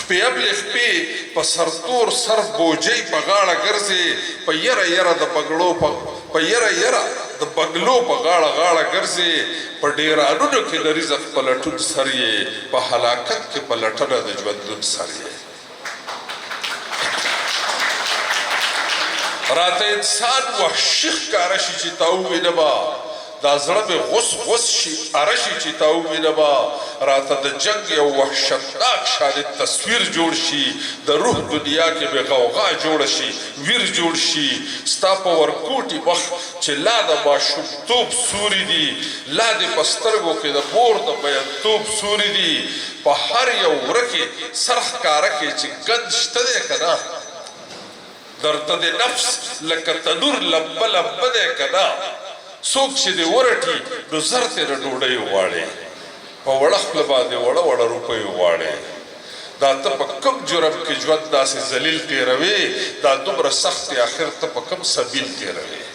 شپې ابلې خپې په سرتور سر بوجۍ په غاړه ګرځې په یره یره د بګلو په یره یره د بګلو په غاړه غاړه ګرځې په ډیرانونو کې د رزق په لټون سر یې په هلاکت کې په لټنه د ژوندون سر یې راته انسان وحشي ښکاره شي چې تا ووینمه دا زړه مې غوس غوس شي اره شي چې تا ووینمه راته د جنګ یو وحشتناک شانې تصویر جوړ شي د روح دنیا کې مې غوغا جوړه شي ویر جوړ شي ستا په ورکوټي مخ چې لا د ماشومتوب سوري دي لا دې په سترګو کې د مور د مینتوب سوري دي په هر یو وره کې سر ښکاره کې چې ګند شته دی که نه درته د نفس لکه تنور لمبه لمبه دی که نه څوک چې دې ورټي نو زر ترې ډوډۍ غواړې په وړه خوله باندې وړه وړه روپۍ غواړې دا ته په کوم جرم کې ژوند داسې ذلیل تېروې دا دومره سخت آخر ته په کوم سبیل تېروې